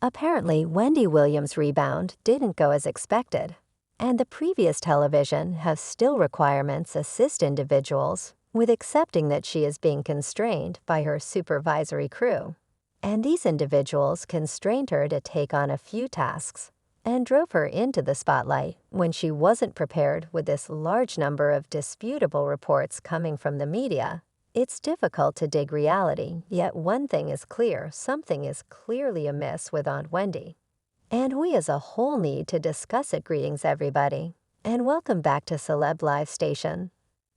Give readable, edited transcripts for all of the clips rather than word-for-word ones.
Apparently, Wendy Williams' rebound didn't go as expected, and the previous television has still requirements assist individuals with accepting that she is being constrained by her supervisory crew. And these individuals constrained her to take on a few tasks and drove her into the spotlight when she wasn't prepared with this large number of disputable reports coming from the media. It's difficult to dig reality, yet one thing is clear: something is clearly amiss with Aunt Wendy. And we as a whole need to discuss it. Greetings, everybody, and welcome back to Celeb Live Station.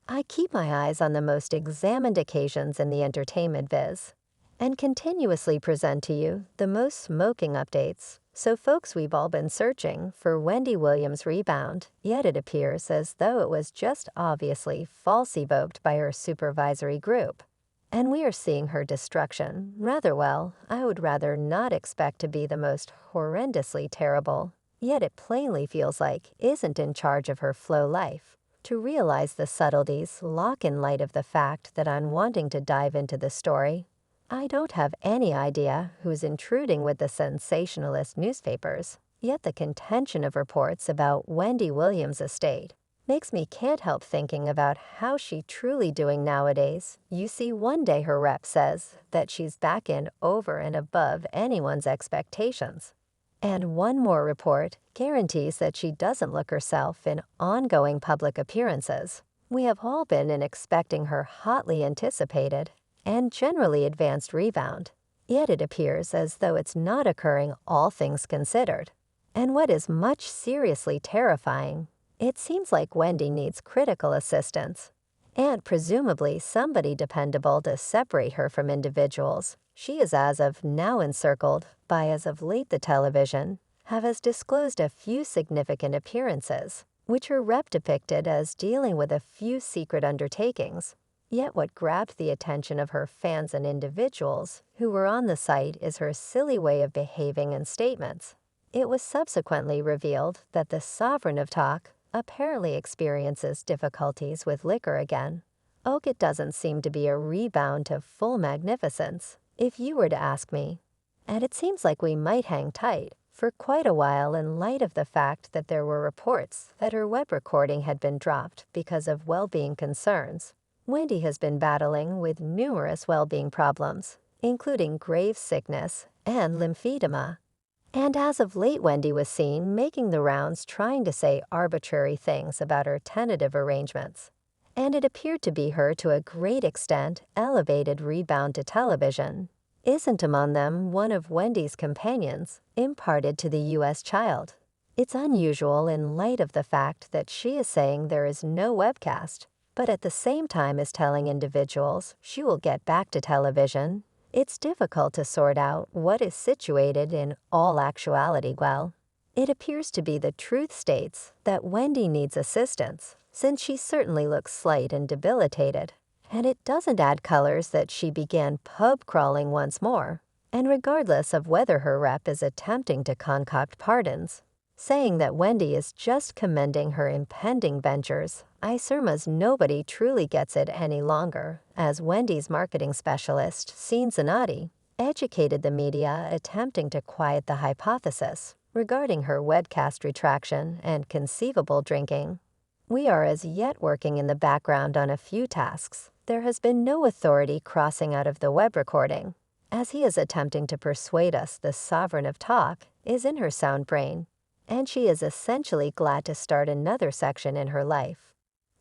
I keep my eyes on the most examined occasions in the entertainment biz and continuously present to you the most smoking updates. So folks, we've all been searching for Wendy Williams' rebound, yet it appears as though it was just obviously false evoked by her supervisory group. And we are seeing her destruction, I would rather not expect to be the most horrendously terrible, yet it plainly feels like isn't in charge of her flow life. To realize the subtleties lock in light of the fact that I'm wanting to dive into the story. I don't have any idea who's intruding with the sensationalist newspapers, yet the contention of reports about Wendy Williams' estate makes me can't help thinking about how she truly doing nowadays. You see, one day her rep says that she's back in over and above anyone's expectations. And one more report guarantees that she doesn't look herself in ongoing public appearances. We have all been expecting her hotly anticipated and generally advanced rebound, yet it appears as though it's not occurring, all things considered. And what is much seriously terrifying, it seems like Wendy needs critical assistance, and presumably somebody dependable to separate her from individuals she is as of now encircled by. As of late, the television has disclosed a few significant appearances, which her rep depicted as dealing with a few secret undertakings. Yet what grabbed the attention of her fans and individuals who were on the site is her silly way of behaving and statements. It was subsequently revealed that the sovereign of talk apparently experiences difficulties with liquor again. It doesn't seem to be a rebound to full magnificence, if you were to ask me. And it seems like we might hang tight for quite a while in light of the fact that there were reports that her web recording had been dropped because of well-being concerns. Wendy has been battling with numerous well-being problems, including grave sickness and lymphedema. And as of late, Wendy was seen making the rounds trying to say arbitrary things about her tentative arrangements. And it appeared to be her to a great extent elevated rebound to television. Isn't among them one of Wendy's companions imparted to the U.S. child? It's unusual in light of the fact that she is saying there is no webcast, but at the same time is telling individuals she will get back to television. It's difficult to sort out what is situated in all actuality. Well, it appears to be the truth states that Wendy needs assistance, since she certainly looks slight and debilitated. And it doesn't add colors that she began pub crawling once more, and regardless of whether her rep is attempting to concoct pardons, saying that Wendy is just commending her impending ventures, I surmise nobody truly gets it any longer, as Wendy's marketing specialist, Zanotti, educated the media attempting to quiet the hypothesis regarding her webcast retraction and conceivable drinking. We are as yet working in the background on a few tasks. There has been no authority crossing out of the web recording, as he is attempting to persuade us the sovereign of talk is in her sound brain, and she is essentially glad to start another section in her life.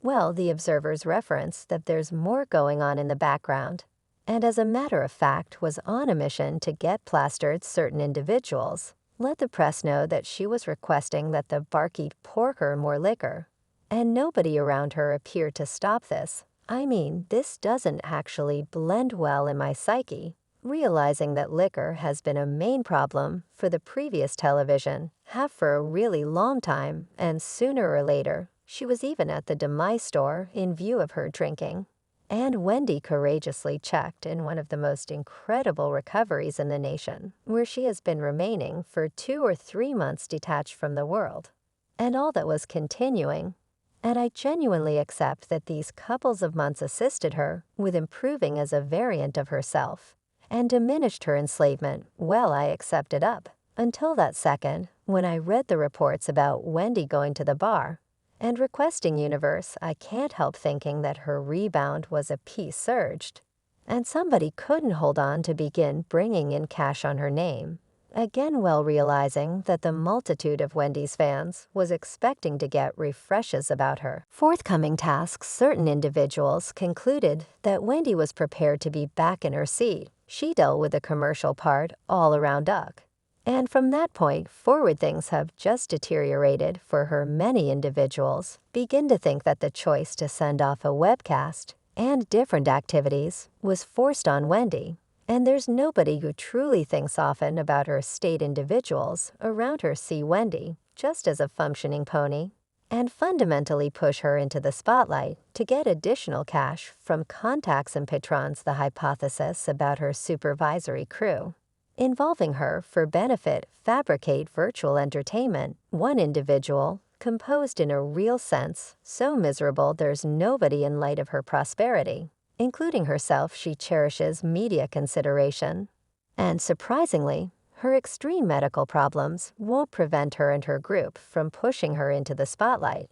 Well, the observers reference that there's more going on in the background, and as a matter of fact was on a mission to get plastered certain individuals. Let the press know that she was requesting that the barkeep pour her more liquor, and nobody around her appeared to stop this. I mean, this doesn't actually blend well in my psyche, realizing that liquor has been a main problem for the previous television, have for a really long time, and sooner or later, she was even at the demise store in view of her drinking. And Wendy courageously checked in one of the most incredible recoveries in the nation, where she has been remaining for 2 or 3 months detached from the world. And all that was continuing. And I genuinely accept that these couples of months assisted her with improving as a variant of herself, and diminished her enslavement. Well, I accept it up. until that second when I read the reports about Wendy going to the bar and requesting Universe. I can't help thinking that her rebound was a piece surged, and somebody couldn't hold on to begin bringing in cash on her name. Again, well realizing that the multitude of Wendy's fans was expecting to get refreshes about her forthcoming tasks, certain individuals concluded that Wendy was prepared to be back in her seat. She dealt with the commercial part all around duck. And from that point forward, things have just deteriorated for her. Many individuals begin to think that the choice to send off a webcast and different activities was forced on Wendy. And there's nobody who truly thinks often about her. State individuals around her see Wendy just as a functioning pony and fundamentally push her into the spotlight to get additional cash from contacts and patrons. The hypothesis about her supervisory crew involving her for benefit fabricate virtual entertainment. One individual composed in a real sense, so miserable there's nobody in light of her prosperity. Including herself, she cherishes media consideration. And surprisingly, her extreme medical problems won't prevent her and her group from pushing her into the spotlight.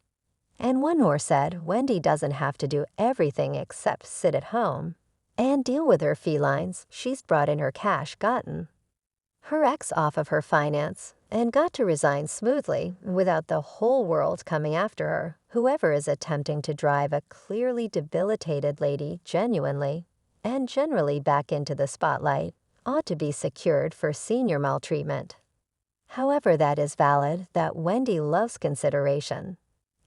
And one more said, Wendy doesn't have to do everything except sit at home and deal with her felines. She's brought in her cash, gotten her ex off of her finance, and got to resign smoothly without the whole world coming after her. Whoever is attempting to drive a clearly debilitated lady genuinely and generally back into the spotlight ought to be secured for senior maltreatment. However, that is valid that Wendy loves consideration,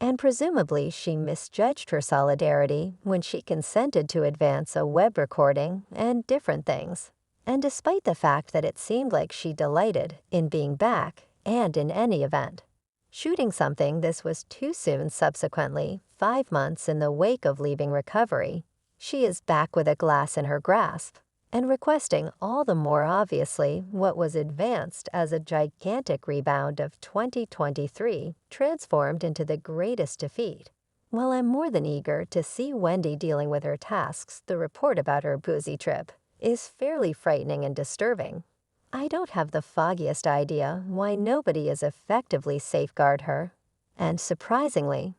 and presumably she misjudged her solidarity when she consented to advance a web recording and different things. And despite the fact that it seemed like she delighted in being back, and in any event, shooting something, this was too soon. Subsequently, 5 months in the wake of leaving recovery, she is back with a glass in her grasp, and requesting all the more obviously what was advanced as a gigantic rebound of 2023 transformed into the greatest defeat. While I'm more than eager to see Wendy dealing with her tasks, the report about her boozy trip is fairly frightening and disturbing. I don't have the foggiest idea why nobody is effectively safeguard her. And surprisingly,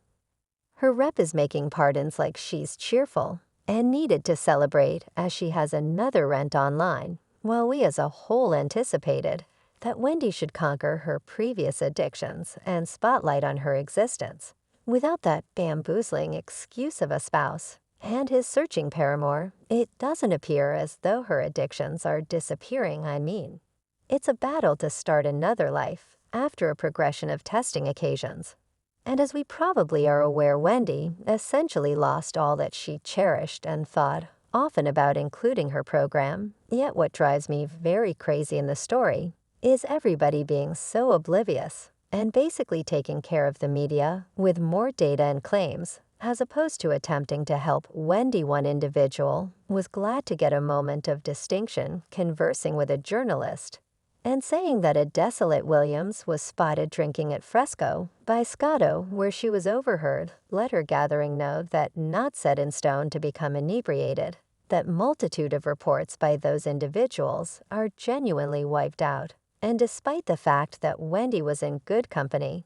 her rep is making pardons like she's cheerful and needed to celebrate as she has another rent online, while we as a whole anticipated that Wendy should conquer her previous addictions and spotlight on her existence without that bamboozling excuse of a spouse and his searching paramour. It doesn't appear as though her addictions are disappearing. It's a battle to start another life after a progression of testing occasions. And as we probably are aware, Wendy essentially lost all that she cherished and thought often about, including her program. Yet what drives me very crazy in the story is everybody being so oblivious and basically taking care of the media with more data and claims, as opposed to attempting to help Wendy. One individual was glad to get a moment of distinction conversing with a journalist and saying that a desolate Williams was spotted drinking at Fresco by Scotto, where she was overheard. Let her gathering know that not set in stone to become inebriated, that multitude of reports by those individuals are genuinely wiped out. And despite the fact that Wendy was in good company,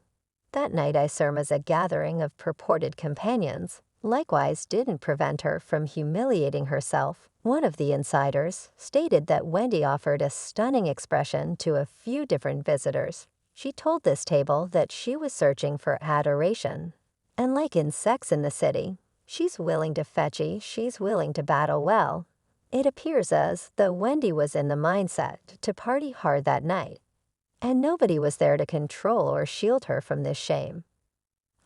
that night I surmise a gathering of purported companions likewise didn't prevent her from humiliating herself. One of the insiders stated that Wendy offered a stunning expression to a few different visitors. She told this table that she was searching for adoration. And like in Sex in the City, she's willing to fetchy, she's willing to battle well. It appears as though Wendy was in the mindset to party hard that night, and nobody was there to control or shield her from this shame.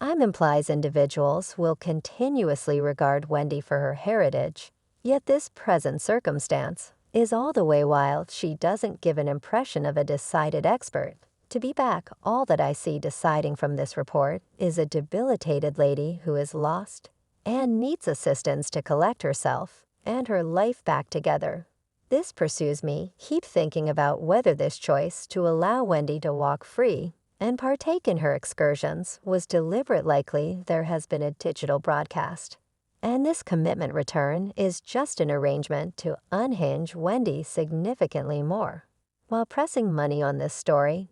Implies individuals will continuously regard Wendy for her heritage, yet this present circumstance is all the way wild. She doesn't give an impression of a decided expert. To be back, all that I see deciding from this report is a debilitated lady who is lost and needs assistance to collect herself and her life back together. This pursues me. Keep thinking about whether this choice to allow Wendy to walk free and partake in her excursions was deliberate. Likely there has been a digital broadcast, and this commitment return is just an arrangement to unhinge Wendy significantly more. While pressing money on this story,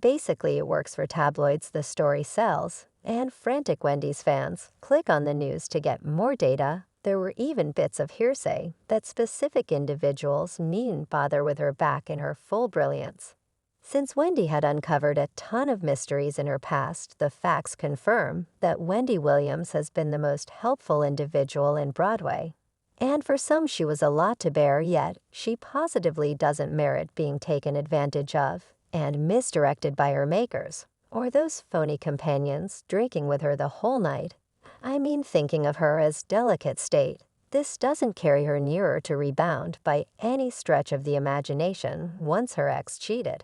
basically it works for tabloids the story sells, and frantic Wendy's fans click on the news to get more data. There were even bits of hearsay that specific individuals needn't bother with her back in her full brilliance. Since Wendy had uncovered a ton of mysteries in her past, the facts confirm that Wendy Williams has been the most helpful individual in Broadway. And for some she was a lot to bear, yet she positively doesn't merit being taken advantage of and misdirected by her makers, or those phony companions drinking with her the whole night. Thinking of her as delicate state, this doesn't carry her nearer to rebound by any stretch of the imagination once her ex cheated.